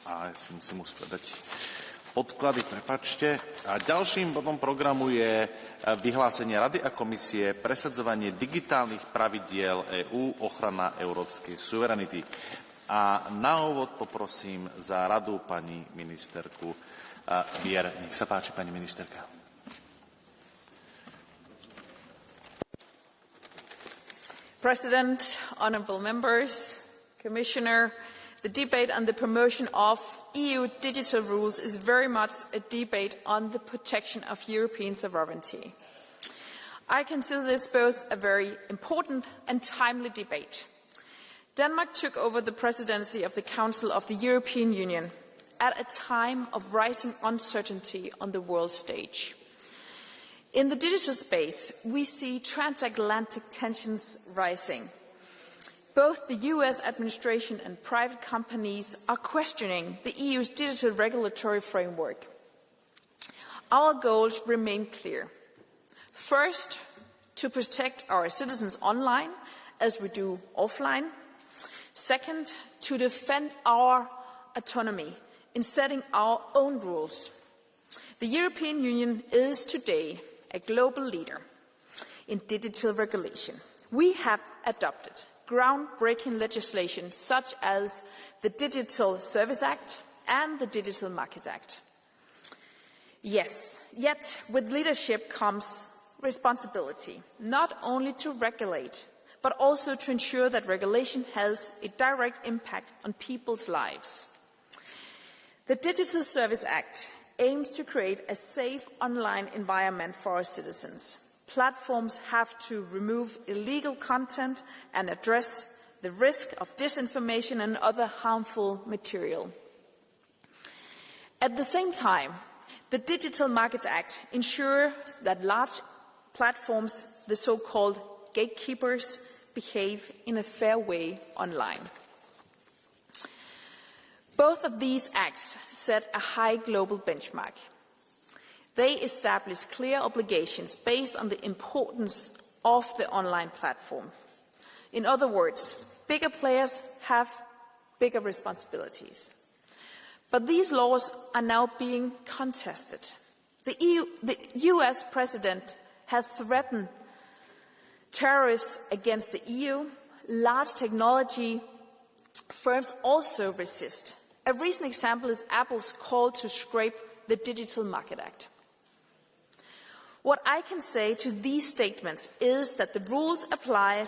A ja si musím uskladať podklady, prepáčte. A ďalším bodom programu je vyhlásenie Rady a komisie presadzovanie digitálnych pravidiel EÚ, ochrana európskej suverenity. A na úvod poprosím za radu pani ministerku Bjerre. Nech sa páči, pani ministerka. President, honourable members, Commissioner, the debate on the promotion of EU digital rules is very much a debate on the protection of European sovereignty. I consider this both a very important and timely debate. Denmark took over the presidency of the Council of the European Union at a time of rising uncertainty on the world stage. In the digital space, we see transatlantic tensions rising. Both the US administration and private companies are questioning the EU's digital regulatory framework. Our goals remain clear. First, to protect our citizens online, as we do offline. Second, to defend our autonomy in setting our own rules. The European Union is today a global leader in digital regulation. We have adopted groundbreaking legislation such as the Digital Service Act and the Digital Markets Act. Yes, yet with leadership comes responsibility, not only to regulate, but also to ensure that regulation has a direct impact on people's lives. The Digital Service Act aims to create a safe online environment for our citizens. Platforms have to remove illegal content and address the risk of disinformation and other harmful material. At the same time, the Digital Markets Act ensures that large platforms, the so-called gatekeepers, behave in a fair way online. Both of these acts set a high global benchmark. They establish clear obligations based on the importance of the online platform. In other words, bigger players have bigger responsibilities. But these laws are now being contested. The US president has threatened tariffs against the EU. Large technology firms also resist. A recent example is Apple's call to scrap the Digital Market Act. What I can say to these statements is that the rules apply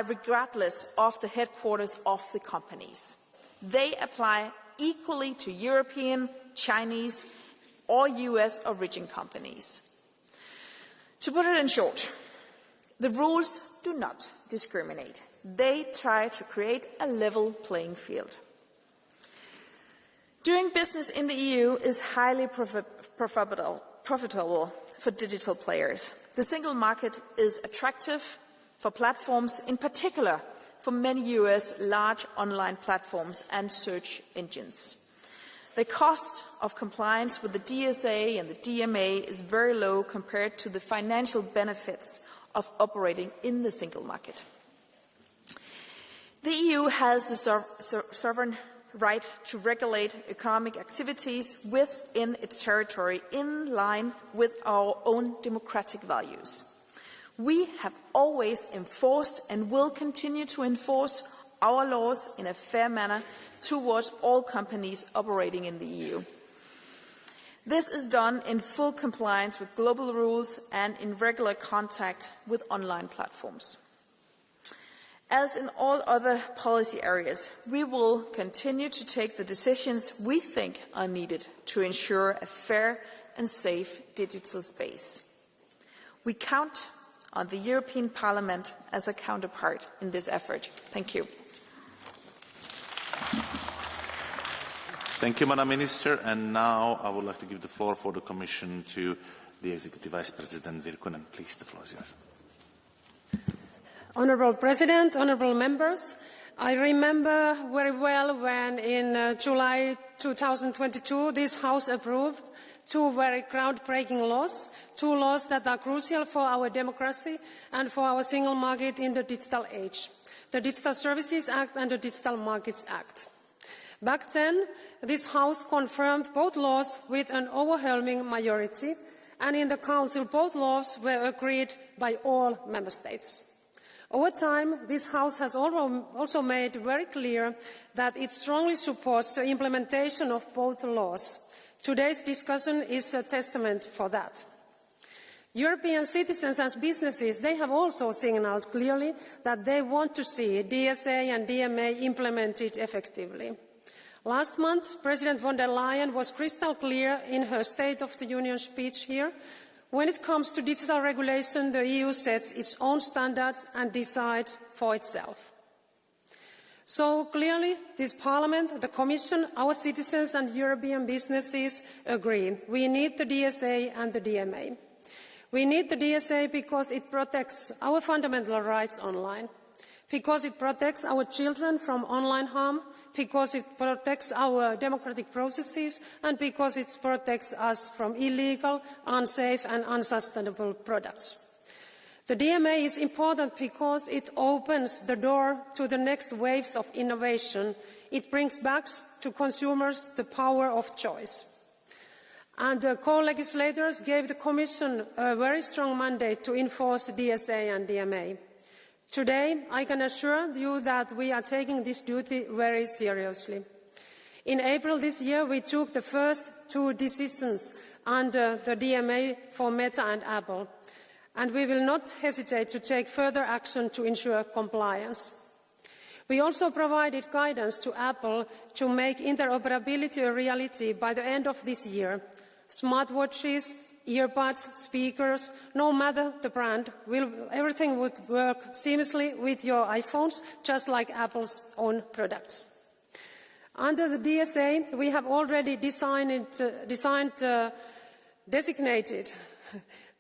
regardless of the headquarters of the companies. They apply equally to European, Chinese, or US origin companies. To put it in short, the rules do not discriminate. They try to create a level playing field. Doing business in the EU is highly profitable for digital players. The single market is attractive for platforms, in particular for many US large online platforms and search engines. The cost of compliance with the DSA and the DMA is very low compared to the financial benefits of operating in the single market. The EU has the sovereign right to regulate economic activities within its territory in line with our own democratic values. We have always enforced and will continue to enforce our laws in a fair manner towards all companies operating in the EU. This is done in full compliance with global rules and in regular contact with online platforms. As in all other policy areas, we will continue to take the decisions we think are needed to ensure a fair and safe digital space. We count on the European Parliament as a counterpart in this effort. Thank you. Thank you, Madam Minister. And now I would like to give the floor for the Commission to the Executive Vice President Virkkunen. Please, the floor is yours. Honourable President, honourable members, I remember very well when in July 2022 this House approved two very groundbreaking laws, two laws that are crucial for our democracy and for our single market in the digital age, the Digital Services Act and the Digital Markets Act. Back then, this House confirmed both laws with an overwhelming majority, and in the Council both laws were agreed by all Member States. Over time, this House has also made very clear that it strongly supports the implementation of both laws. Today's discussion is a testament for that. European citizens and businesses, they have also signalled clearly that they want to see DSA and DMA implemented effectively. Last month, President von der Leyen was crystal clear in her State of the Union speech here. When it comes to digital regulation, the EU sets its own standards and decides for itself. So clearly, this Parliament, the Commission, our citizens and European businesses agree. We need the DSA and the DMA. We need the DSA because it protects our fundamental rights online, because it protects our children from online harm, because it protects our democratic processes, and because it protects us from illegal, unsafe and unsustainable products. The DMA is important because it opens the door to the next waves of innovation. It brings back to consumers the power of choice. And the co-legislators gave the Commission a very strong mandate to enforce DSA and DMA. Today, I can assure you that we are taking this duty very seriously. In April this year, we took the first two decisions under the DMA for Meta and Apple, and we will not hesitate to take further action to ensure compliance. We also provided guidance to Apple to make interoperability a reality by the end of this year. Smartwatches, earbuds, speakers, no matter the brand, everything would work seamlessly with your iPhones, just like Apple's own products. Under the DSA, we have already designated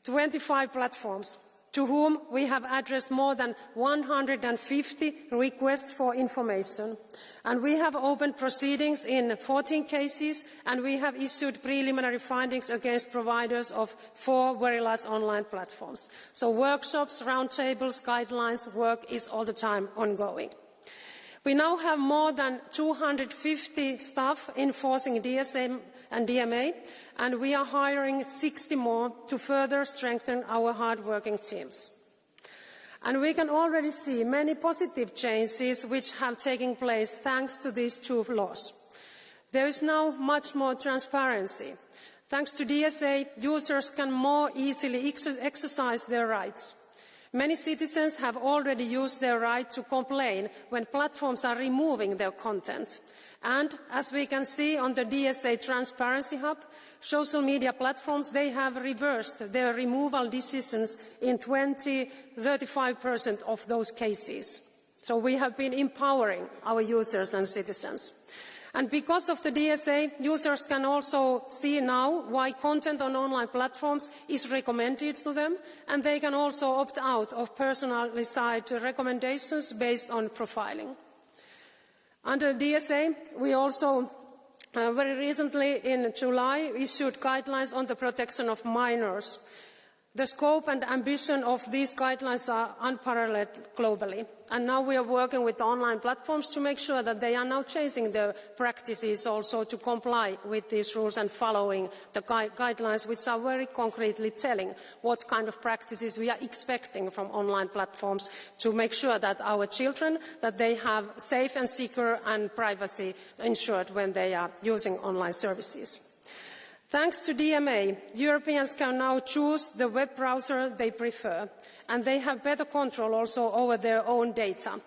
25 platforms to whom we have addressed more than 150 requests for information. And we have opened proceedings in 14 cases, and we have issued preliminary findings against providers of 4 very large online platforms. So workshops, roundtables, guidelines, work is all the time ongoing. We now have more than 250 staff enforcing DSA and DMA, and we are hiring 60 more to further strengthen our hard-working teams. And we can already see many positive changes which have taken place thanks to these two laws. There is now much more transparency. Thanks to DSA, users can more easily exercise their rights. Many citizens have already used their right to complain when platforms are removing their content. And as we can see on the DSA Transparency Hub, social media platforms, they have reversed their removal decisions in 35% of those cases. So we have been empowering our users and citizens. And because of the DSA, users can also see now why content on online platforms is recommended to them, and they can also opt out of personalised recommendations based on profiling. Under DSA, we also very recently in July issued guidelines on the protection of minors. The scope and ambition of these guidelines are unparalleled globally. And now we are working with the online platforms to make sure that they are now changing their practices also to comply with these rules and following the guidelines, which are very concretely telling what kind of practices we are expecting from online platforms to make sure that our children, that they have safe and secure and privacy ensured when they are using online services. Thanks to DMA, Europeans can now choose the web browser they prefer, and they have better control also over their own data.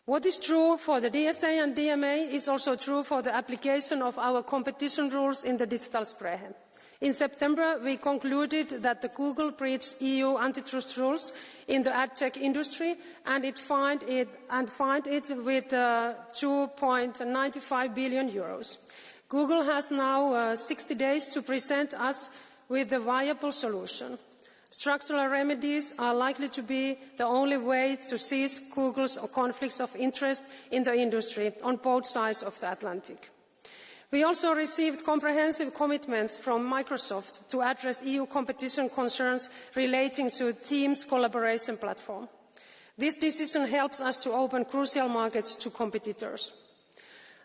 What is true for the DSA and DMA is also true for the application of our competition rules in the digital sphere. In September, we concluded that the Google breached EU antitrust rules in the ad tech industry, and fined it with €2.95 billion. Google has now 60 days to present us with a viable solution. Structural remedies are likely to be the only way to seize Google's conflicts of interest in the industry on both sides of the Atlantic. We also received comprehensive commitments from Microsoft to address EU competition concerns relating to Teams collaboration platform. This decision helps us to open crucial markets to competitors.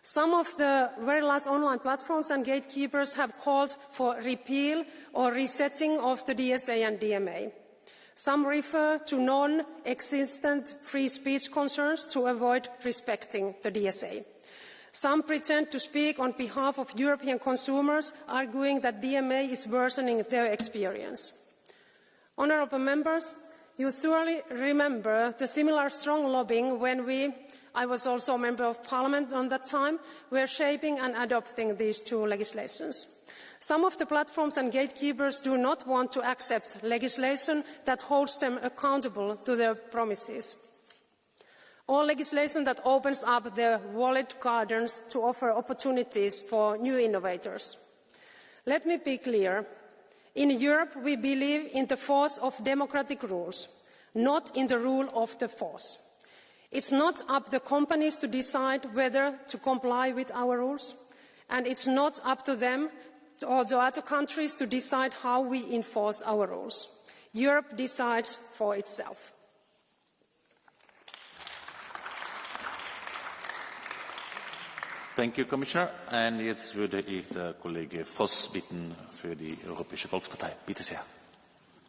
Some of the very large online platforms and gatekeepers have called for repeal or resetting of the DSA and DMA. Some refer to non-existent free speech concerns to avoid respecting the DSA. Some pretend to speak on behalf of European consumers, arguing that DMA is worsening their experience. Honourable members, you surely remember the similar strong lobbying when I was also a member of Parliament at that time, were shaping and adopting these two legislations. Some of the platforms and gatekeepers do not want to accept legislation that holds them accountable to their promises, or legislation that opens up their walled gardens to offer opportunities for new innovators. Let me be clear. In Europe, we believe in the force of democratic rules, not in the rule of the force. It's not up to the companies to decide whether to comply with our rules, and it's not up to them or the other countries to decide how we enforce our rules. Europe decides for itself. Thank you, Commissioner. And jetzt würde ich der Kollege Voss bitten für die Europäische Volkspartei. Bitte sehr.